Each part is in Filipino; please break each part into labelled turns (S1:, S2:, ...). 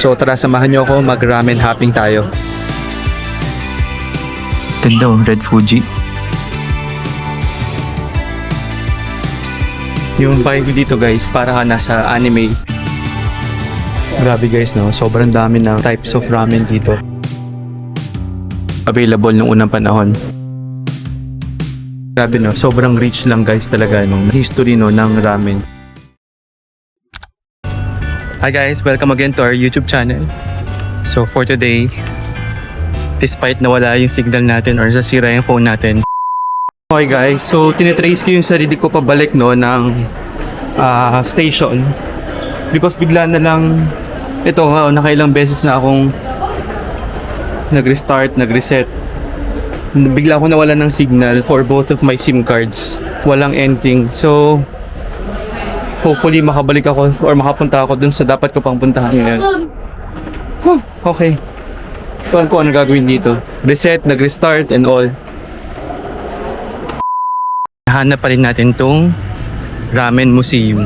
S1: So tara, samahan nyo ako, mag-ramen hopping tayo. Ganda oh, Red Fuji. Yung vibe dito guys, para ka nasa anime. Grabe guys no, sobrang dami ng types of ramen dito. Available nung unang panahon. Grabe no, sobrang rich lang guys talaga nung history no ng ramen. Hi guys, welcome again to our YouTube channel. So for today, despite nawala yung signal natin or sasira yung phone natin. Okay guys, so tinitrace ko yung sarili ko pabalik no ng station. Because bigla na lang, ito nakailang beses na akong nag-restart, nag-reset. Bigla ako nawalan ng signal for both of my SIM cards. Walang anything. So, hopefully makabalik ako or makapunta ako dun sa dapat ko pang puntahan ngayon. Okay. Tuwan ko ano gagawin dito. Reset, nag-restart and all. Hanap pa rin natin tong Ramen Museum.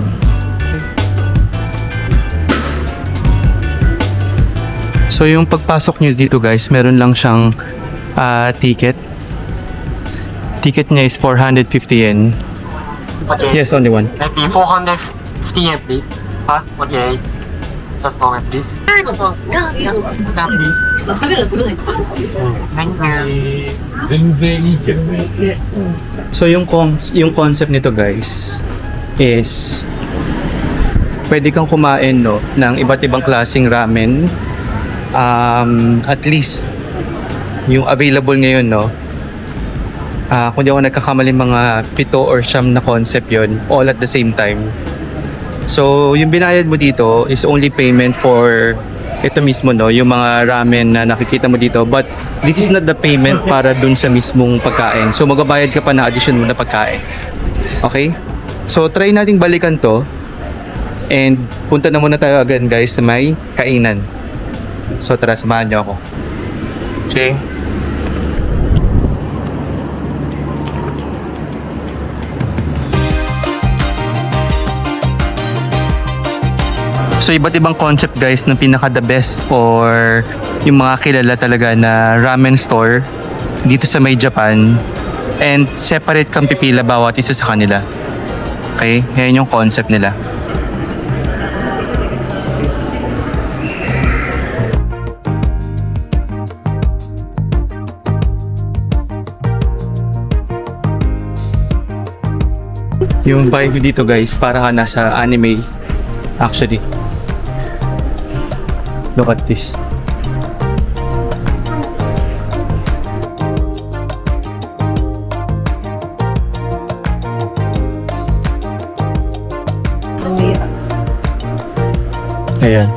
S1: So yung pagpasok nyo dito guys, meron lang siyang ticket. Ticket niya is 450 yen.
S2: Okay.
S1: Yes, only one.
S2: Maybe 450 yen, please. Huh? Okay. Just moment, please. Stop, please. Thank you.
S3: 全然いいけどね。
S1: So yung concept nito guys is pwede kang kumain no ng iba't ibang klaseng ramen. At least yung available ngayon no, kung di ako nagkakamali mga 7 or 9 na concept yon, all at the same time. So yung binayad mo dito is only payment for ito mismo no, yung mga ramen na nakikita mo dito, but this is not the payment para dun sa mismong pagkain. So magbabayad ka pa na addition mo na pagkain. Okay? So try nating balikan to and punta na muna tayo agad guys sa may kainan. So tara, samahan niyo ako. Okay? So iba't ibang concept guys ng pinaka the best or yung mga kilala talaga na ramen store dito sa may Japan, and separate kang pipila bawat isa sa kanila. Okay? Yan yung concept nila. Yung vibe dito guys, para ka nasa anime actually. Look at this. Ayan.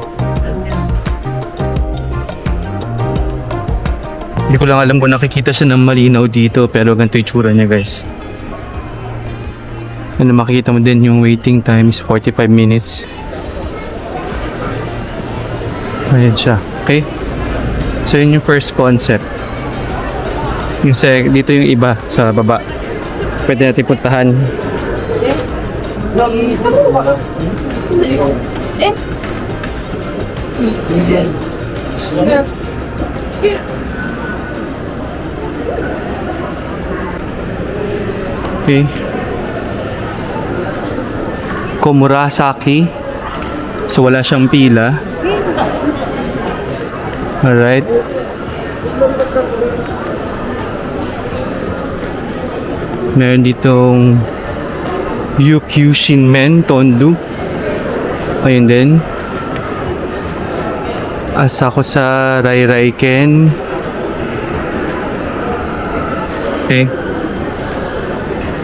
S1: Hindi ko lang alam kung nakikita siya ng malinaw dito, pero ganito yung tsura niya guys. Ano, makikita mo din yung waiting time is 45 minutes. Ayan siya. Okay? So yun yung first concept. Yung dito yung iba sa baba. Pwede natin puntahan. Okay. Komurasaki. So wala siyang pila. Alright. Meron ditong Yukyushinmen Tondu. Ayun din. Asakusa Rairaiken. Okay.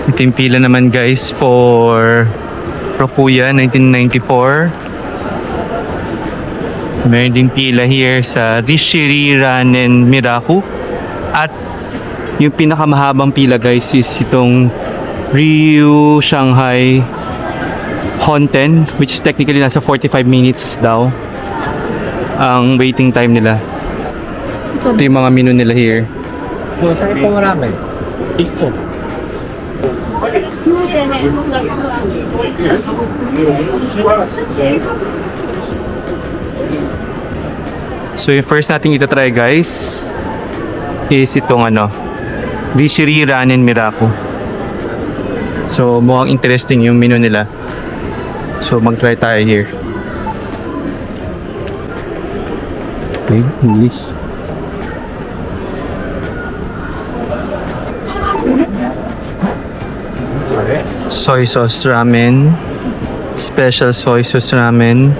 S1: Ito yung pila naman guys for Rokuya 1994. Meron din pila here sa Rishiri Ranen Miraku. At yung pinakamahabang pila guys is itong Ryu Shanghai Honten, which is technically nasa 45 minutes daw ang waiting time nila. Ito yung mga menu nila here.
S3: So, tayo pong ramen. Isto.
S1: So yung first natin itatry guys is itong Rishiri Ramen Miraku. So mukhang interesting yung menu nila. So mag-try tayo here. Okay, English. Soy sauce ramen, special soy sauce ramen,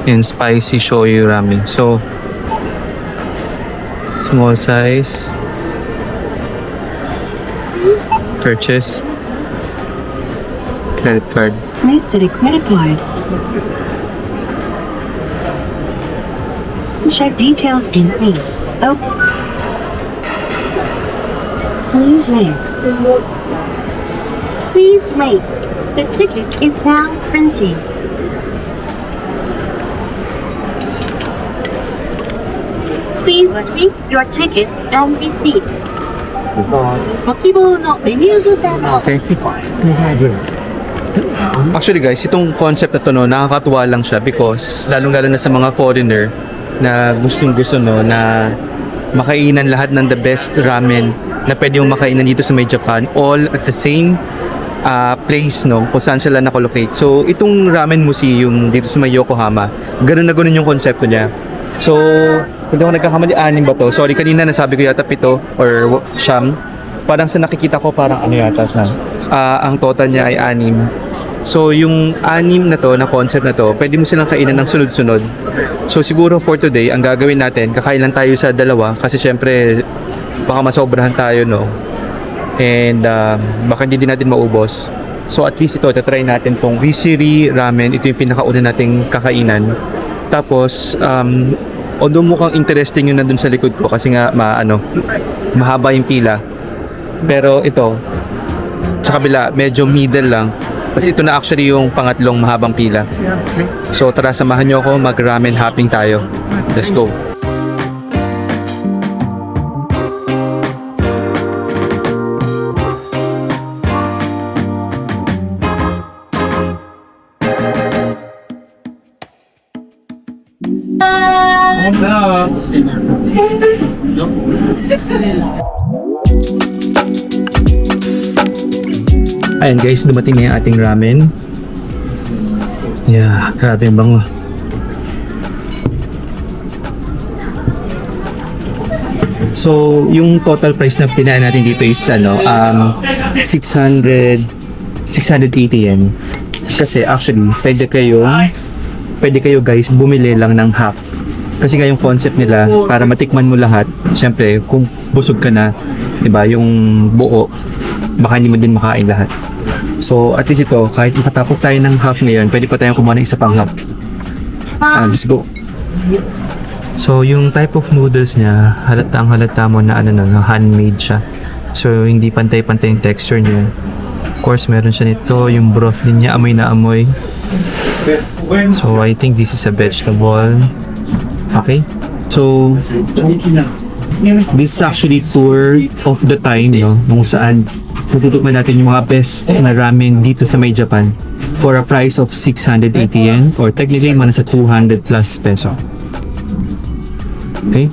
S1: and spicy shoyu ramen. So, small size. Purchase. Credit card.
S4: Please set a credit card. Check details in green. Oh. Please wait. Please wait. The ticket is now printing. Please take your ticket and receipt. ご希望のメニューボタンを
S1: Okay. Actually guys, itong concept na to nakakatuwa lang siya because lalong-lalo na sa mga foreigner na gustong-gusto na makainan lahat ng the best ramen na pwede yung makainan dito sa may Japan all at the same place kung saan sila nakolocate. So itong ramen museum dito sa may Yokohama, ganun na ganun yung konsepto niya. So hindi ako nagkakamali, 6 ba to? Sorry, kanina nasabi ko yata 7 or siyam. Parang sa nakikita ko parang yata siya. Ang total niya ay 6. So yung 6 na to, na concept na to, pwede mo silang kainan ng sunod-sunod. So siguro for today, ang gagawin natin, kakain lang tayo sa 2 kasi syempre baka masobrahan tayo and baka hindi din natin maubos. So at least ito, tatry natin tong Rishiri Ramen. Ito yung pinakauna nating kakainan. Tapos although mukhang interesting yun nandun sa likod ko kasi nga mahaba yung pila. Pero ito, sa kabila, medyo middle lang. Kasi ito na actually yung pangatlong mahabang pila. So tara, samahan nyo ako, mag-ramen hopping tayo. Let's go. Ayan guys, dumating na yung ating ramen. Yeah, grabe yung bango. So, yung total price na pinain natin dito is 680 yen. Kasi actually, pwede kayo guys bumili lang ng half. Kasi nga yung concept nila, para matikman mo lahat, syempre, kung busog ka na, diba, yung buo, baka hindi mo din makain lahat. So, at least ito, kahit makatapos tayo ng half ngayon, pwede pa tayong kumuha ng isa pang half. Let's go. So, yung type of noodles niya, halata mo na handmade siya. So, hindi pantay-pantay yung texture niya. Of course, meron siya nito, yung broth din niya, amoy na amoy. So, I think this is a vegetable. Okay. So, this is actually tour of the time, kung saan tututukan natin yung mga best na ramen dito sa may Japan for a price of 680 yen or technically sa 200 plus peso. Okay?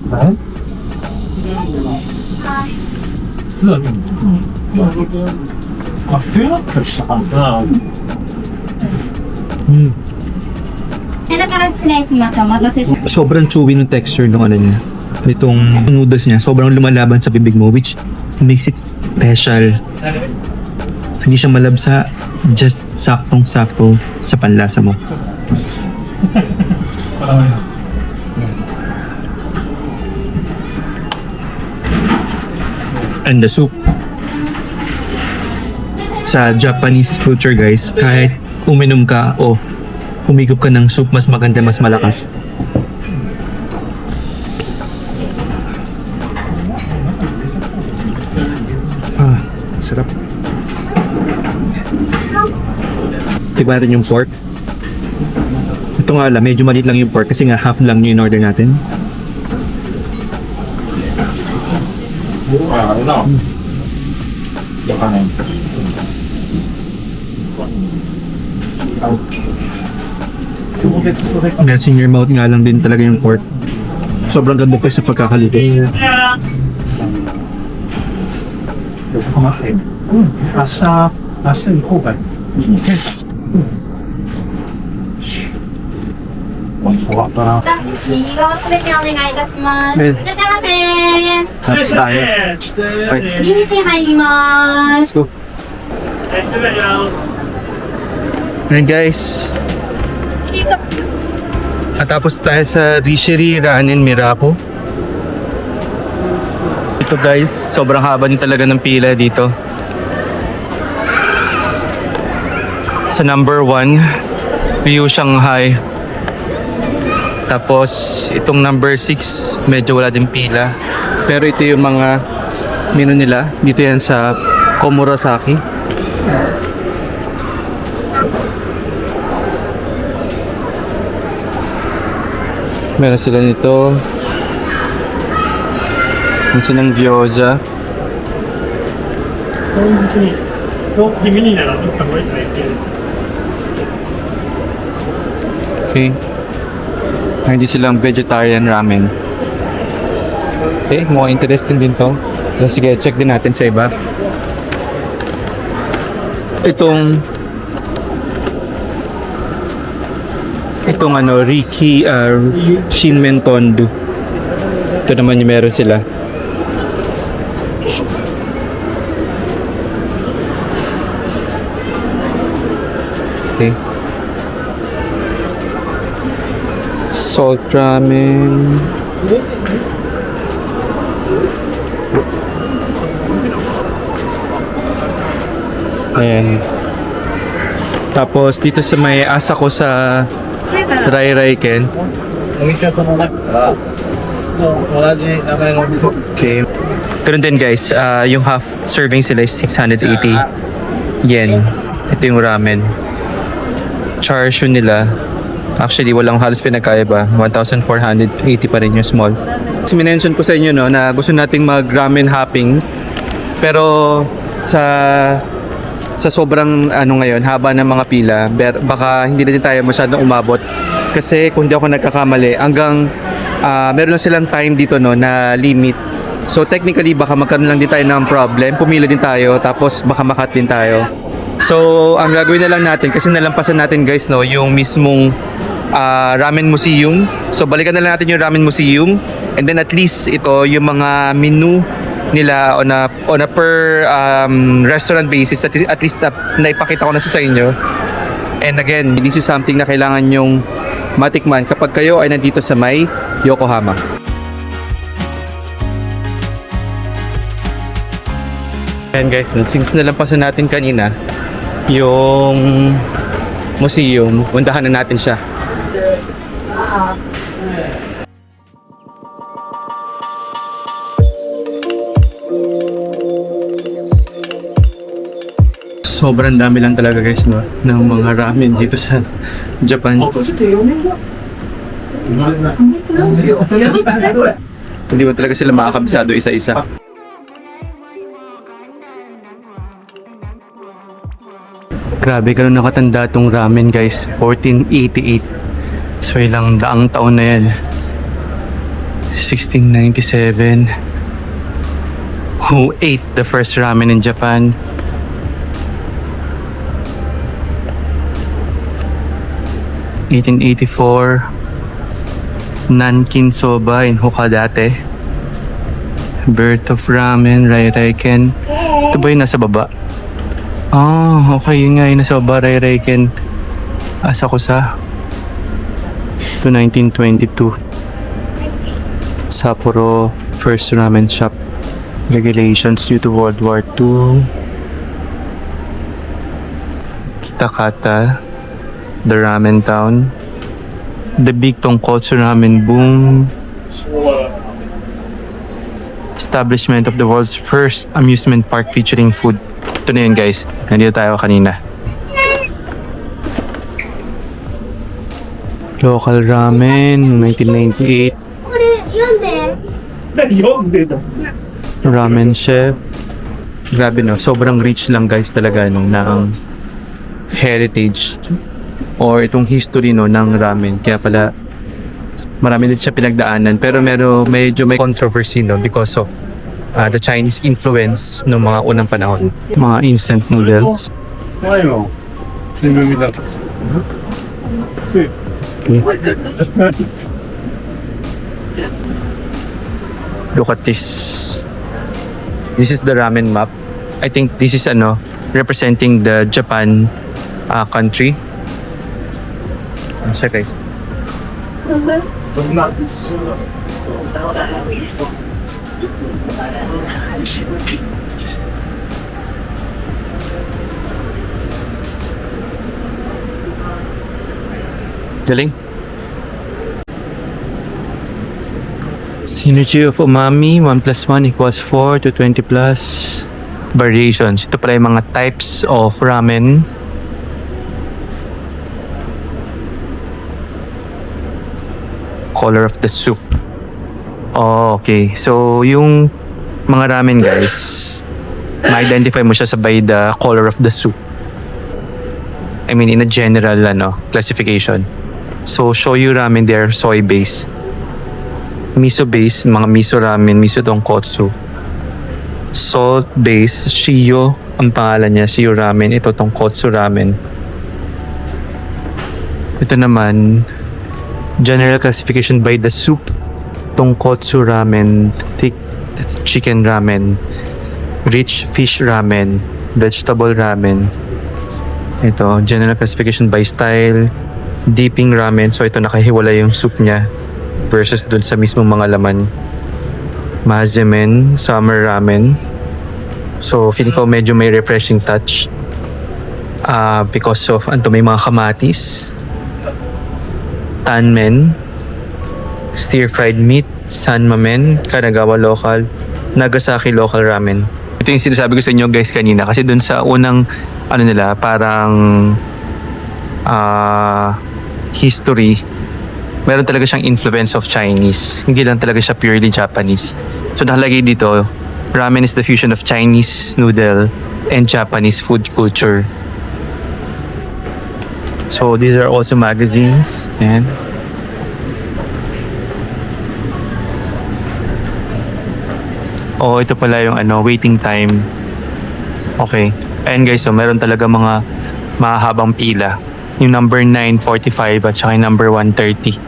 S1: Sobrang chewy ng texture ng niya. Nitong noodles niya, sobrang lumalaban sa bibig mo, which makes it special. Hindi siya malabsa, just saktong-sakto sa panlasa mo. And the soup. Sa Japanese culture guys, kahit uminom ka o humigop ka ng soup, mas maganda, mas malakas. Sarap. Tignan natin yung pork. Ito nga lang, medyo maliit lang yung pork kasi nga half lang yung in-order natin. Melt in your mouth nga lang din talaga yung pork. Sobrang ganda guys sa pagkakalikot.
S3: 横浜線。明日に行こうか。終わったな。
S4: 右側すべてお願いいたします。
S1: はい
S4: いらっしゃいませ。
S1: Tapos tayo. Okay.
S4: 右に入ります
S1: Let's go. Ayan guys. At tapos tayo sa Rishiri Ranen Mirapo. Ito guys, sobrang haba din talaga ng pila dito. Sa number 1, Ryu Shanghai. Tapos itong number 6, medyo wala din pila. Pero ito yung mga menu nila. Dito yan sa Komurasaki. Meron sila nito. Meron silang gyoza. Okay. Hindi silang vegetarian ramen. Okay, mukhang interesting din to. So, sige, check din natin sa iba. Itong ano, Riki Shinmen Tondu. Ito naman yung meron sila. Okay. Salt ramen. Ayan. Tapos dito sa may asa ko sa Rai Rai Ken.
S3: お店はその中から、同じ名前のお店。
S1: Okay. Ganun din guys, yung half serving sila is 680 yen. Ito yung ramen. Char siu nila. Actually, walang halos pinagkaiba. 1,480 pa rin yung small. Kasi minention ko sa inyo no, na gusto nating mag-ramen hopping. Pero sa sobrang ano ngayon, haba ng mga pila, baka hindi na din tayo masyadong umabot. Kasi kung di ako nagkakamali, hanggang meron lang silang time dito no, na limit. So technically, baka magkaroon lang din tayo ng problem. Pumila din tayo, tapos baka makat din tayo. So, ang gagawin na lang natin, kasi nalampasan natin guys, no, yung mismong ramen museum. So, balikan na lang natin yung ramen museum. And then at least ito, yung mga menu nila on a per restaurant basis, at least naipakita ko na siya sa inyo. And again, this is something na kailangan yung matikman kapag kayo ay nandito sa may Yokohama. Ayan guys, since nalampasan natin kanina yung museum, puntahan na natin siya. Sobrang dami lang talaga guys, no, ng mga ramen dito sa Japan. Hindi mo talaga sila makakabisado isa-isa. Grabe, ganun nakatanda tong ramen guys. 1488. So ilang daang taon na yan. 1697. Who ate the first ramen in Japan? (1884) Nankin Soba in Hokadate. Birth of ramen, Rai Rai Ken. Ito ba yung nasa baba? Ah, okay, yun nga yun nasa baba, Rai Rai Ken Asakusa. To 1922. Sapporo first ramen shop. Regulations due to World War II. Kitakata, the ramen town. The big tonkotsu ramen boom. Establishment of the world's first amusement park featuring food. Ito na yun guys, nandito tayo kanina. Local ramen, 1998.
S4: これ読んで
S3: 読んでた。
S1: Ramen chef. Grabe no, sobrang rich lang guys talaga no, ng heritage or itong history no ng ramen. Kaya pala Marami din siya pinagdaanan pero medyo may controversy no because of the Chinese influence ng mga unang panahon. Mga instant noodles.
S3: 前の新聞見たんですよ。
S1: Look at this. This is the ramen map. I think this is representing the Japan country. Siya guys.
S3: そんな
S1: Galing. Synergy of umami, 1 plus 1 equals 4 to 20 plus variations. Ito pala yung mga types of ramen. Color of the soup. Oh, okay. So, yung mga ramen guys, ma-identify mo siya sa by the color of the soup. I mean, in a general classification. So, shoyu ramen, they're soy-based. Miso-based, mga miso ramen, miso tonkotsu. Salt-based, shiyo, ang pangalan niya, shiyo ramen. Ito, tonkotsu ramen. Ito naman, general classification by the soup. Tonkotsu ramen, thick chicken ramen, rich fish ramen, vegetable ramen. Ito, general classification by style, dipping ramen. So ito nakahiwala yung soup niya versus dun sa mismong mga laman. Mazemen, summer ramen. So feeling ko medyo may refreshing touch because of may mga kamatis. Tanmen, stir fried meat, sanmamen, Kanagawa local, Nagasaki local ramen. Ito yung sinasabi ko sa inyo guys kanina kasi dun sa unang nila parang history, meron talaga siyang influence of Chinese. Hindi lang talaga siya purely Japanese. So nakalagay dito, ramen is the fusion of Chinese noodle and Japanese food culture. So these are also magazines. And oh, ito pala yung waiting time. Okay. Ayan guys, so meron talaga mga mahabang pila. Yung number 9:45 at saka yung number 1:30.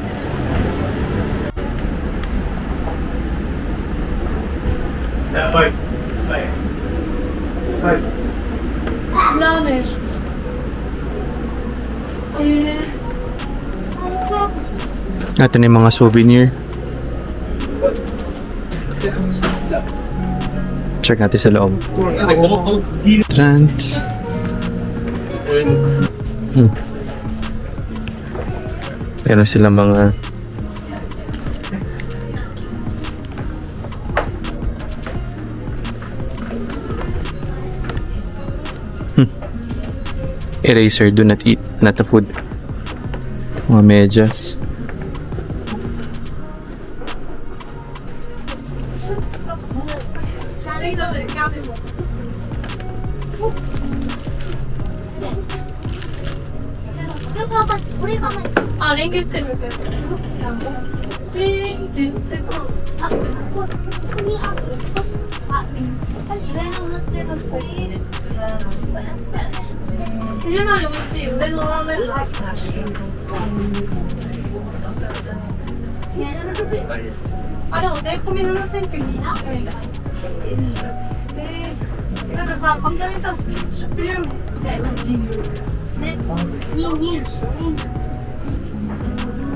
S1: Ito na yung mga souvenir. Check natin sa loob. Trans. Meron silang mga eraser, do not eat, not the food. Mga medyas.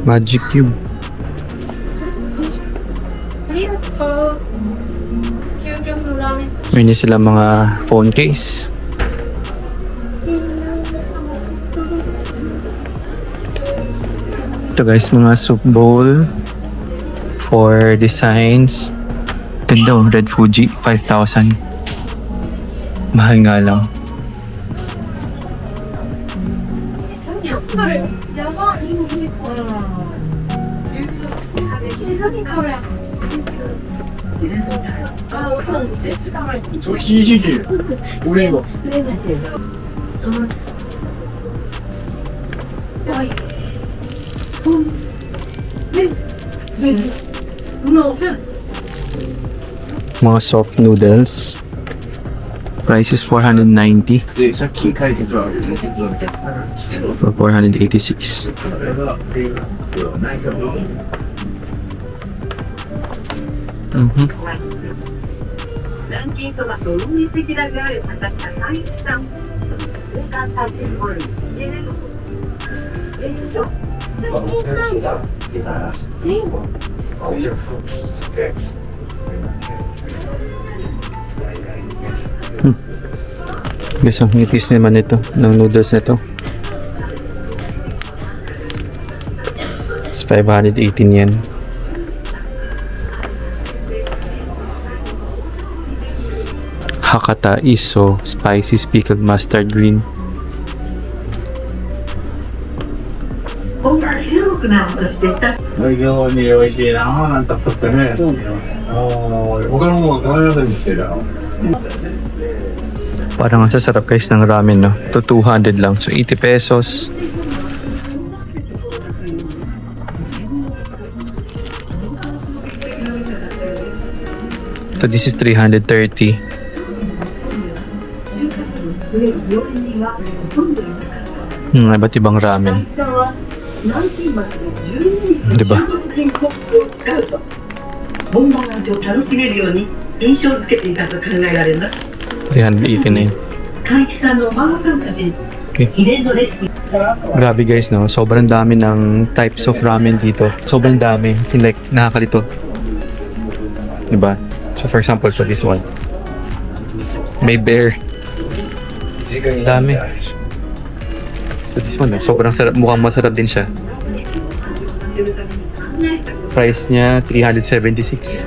S1: Magic Cube. Meron sila mga phone case. Ito guys, mga soup bowl for designs. Ganda, Red Fuji, 5,000. Mahal nga lang.
S3: 저 희희기 우리 이거
S1: Mga soft noodles. Price is 490 for 486. Mhm.
S5: ランキングは論理的なである方が大さん。年間対戦ボール、入れる。でしょ。
S1: Guys, ang nipis naman ito, ng noodles na ito. It's 518 yen. Hakata Iso Spicy Pickled Mustard Green.
S5: 本が広くなるとしてた。
S3: 非常に美味しいなぁなんて食ってね。他のもの食べられないんですよ。
S1: Parang ang sasarap guys ng ramen, no? Ito 200 lang. So 80 pesos. So this is 330. Iba't ibang ramen. 'Di ba?
S5: 本場の味を楽しめるように印象付けていたと考えられます。
S1: 389.
S5: 海地さんのお孫さんたちに
S1: Okay.
S5: 秘伝のレシピ。
S1: Grabe guys, no? Sobrang dami ng types of ramen dito. Sobrang dami. It's like, nakakalito. Diba? So for example, so this one. May bear. Dami. So this one, no? Sobrang sarap. Mukhang masarap din siya. Price niya, 376.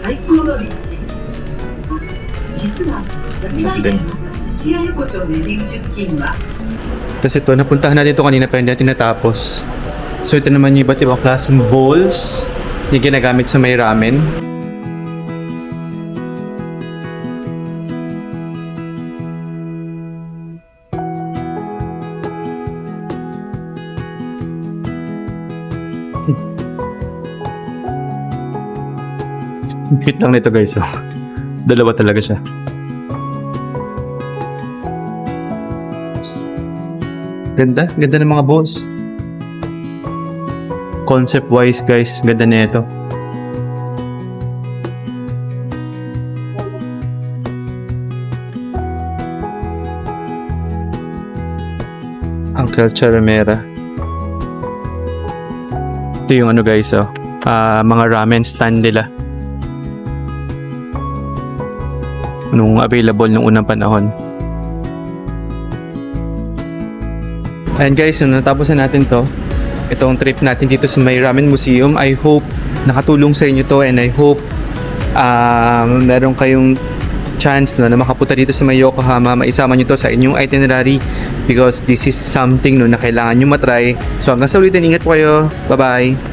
S5: 最高の立地。実は、
S1: Then,
S5: 冷や横丁で入り口付近は
S1: Tapos ito, napuntahan natin ito kanina pa hindi natin natapos. So ito naman yung iba't ibang klaseng bowls yung ginagamit sa may ramen. Ang cute lang nito guys. Oh. Dalawa talaga siya. Ganda, ganda ng mga bowls. Concept wise guys, ganda na ito. Uncle Charamera. Ito yung ano guys, oh. Mga ramen stand nila. Nung available nung unang panahon. And guys, natapos na natin to. Itong trip natin dito sa May Ramen Museum. I hope nakatulong sa inyo to and I hope meron kayong chance na makapunta dito sa May Yokohama. Maisama nyo to sa inyong itinerary because this is something na kailangan nyo matry. So hanggang sa ulitin, ingat po kayo. Bye-bye!